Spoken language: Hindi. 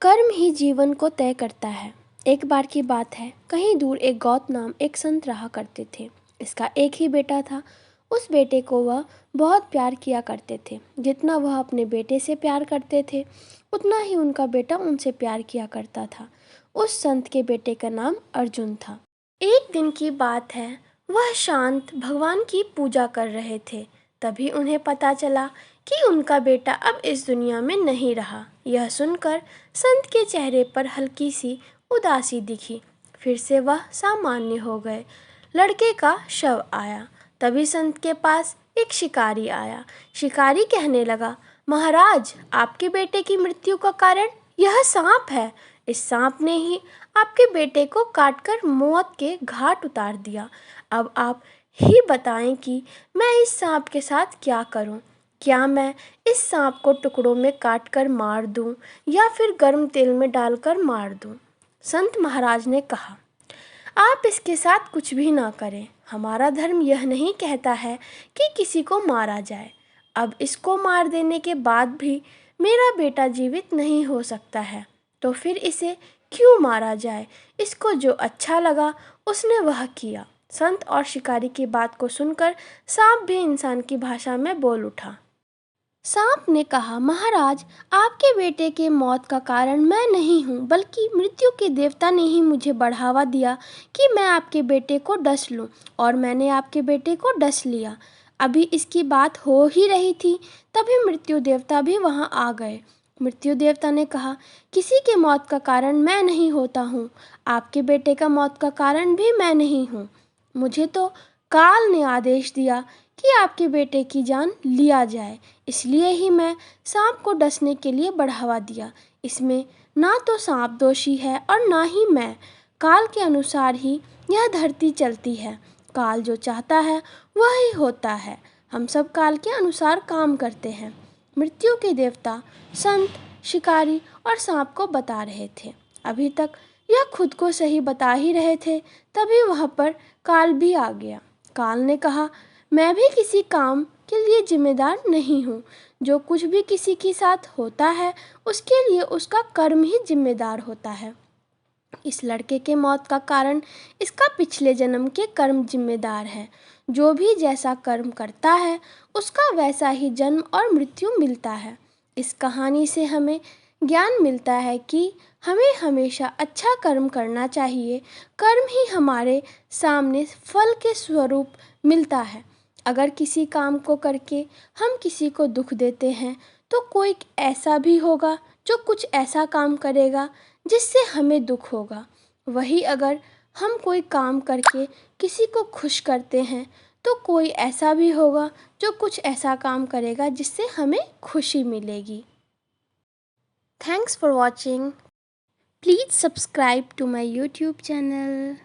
कर्म ही जीवन को तय करता है। एक बार की बात है, कहीं दूर एक गौत नाम एक संत रहा करते थे। इसका एक ही बेटा था। उस बेटे को वह बहुत प्यार किया करते थे। जितना वह अपने बेटे से प्यार करते थे, उतना ही उनका बेटा उनसे प्यार किया करता था। उस संत के बेटे का नाम अर्जुन था। एक दिन की बात है, वह शांत भगवान की पूजा कर रहे थे। तभी उन्हें पता चला कि उनका बेटा अब इस दुनिया में नहीं रहा। यह सुनकर संत के चेहरे पर हल्की सी उदासी दिखी। फिर से वह सामान्य हो गए। लड़के का शव आया। तभी संत के पास एक शिकारी आया। शिकारी कहने लगा, महाराज, आपके बेटे की मृत्यु का कारण यह सांप है। इस सांप ने ही आपके बेटे को काटकर मौत के घाट उतार दिया। अब आप ही बताएं कि मैं इस सांप के साथ क्या करूं? क्या मैं इस सांप को टुकड़ों में काटकर मार दूं या फिर गर्म तेल में डालकर मार दूं? संत महाराज ने कहा, आप इसके साथ कुछ भी ना करें। हमारा धर्म यह नहीं कहता है कि किसी को मारा जाए। अब इसको मार देने के बाद भी मेरा बेटा जीवित नहीं हो सकता है, तो फिर इसे क्यों मारा जाए? इसको जो अच्छा लगा उसने वह किया। संत और शिकारी की बात को सुनकर सांप भी इंसान की भाषा में बोल उठा। सांप ने कहा, महाराज, आपके बेटे के मौत का कारण मैं नहीं हूँ, बल्कि मृत्यु के देवता ने ही मुझे बढ़ावा दिया कि मैं आपके बेटे को डस लूँ, और मैंने आपके बेटे को डस लिया। अभी इसकी बात हो ही रही थी, तभी मृत्यु देवता भी वहाँ आ गए। मृत्यु देवता ने कहा, किसी के मौत का कारण मैं नहीं होता हूँ। आपके बेटे का मौत का कारण भी मैं नहीं हूँ। मुझे तो काल ने आदेश दिया कि आपके बेटे की जान लिया जाए, इसलिए ही मैं सांप को डसने के लिए बढ़ावा दिया। इसमें ना तो सांप दोषी है और ना ही मैं। काल के अनुसार ही यह धरती चलती है। काल जो चाहता है वह ही होता है। हम सब काल के अनुसार काम करते हैं। मृत्यु के देवता संत, शिकारी और सांप को बता रहे थे। अभी तक यह खुद को सही बता ही रहे थे, तभी वहाँ पर काल भी आ गया। काल ने कहा, मैं भी किसी काम के लिए जिम्मेदार नहीं हूँ। जो कुछ भी किसी के साथ होता है, उसके लिए उसका कर्म ही जिम्मेदार होता है। इस लड़के के मौत का कारण इसका पिछले जन्म के कर्म जिम्मेदार है। जो भी जैसा कर्म करता है, उसका वैसा ही जन्म और मृत्यु मिलता है। इस कहानी से हमें ज्ञान मिलता है कि हमें हमेशा अच्छा कर्म करना चाहिए। कर्म ही हमारे सामने फल के स्वरूप मिलता है। अगर किसी काम को करके हम किसी को दुख देते हैं, तो कोई ऐसा भी होगा जो कुछ ऐसा काम करेगा जिससे हमें दुख होगा। वही अगर हम कोई काम करके किसी को खुश करते हैं, तो कोई ऐसा भी होगा जो कुछ ऐसा काम करेगा जिससे हमें खुशी मिलेगी। Thanks for watching. Please subscribe to my YouTube channel.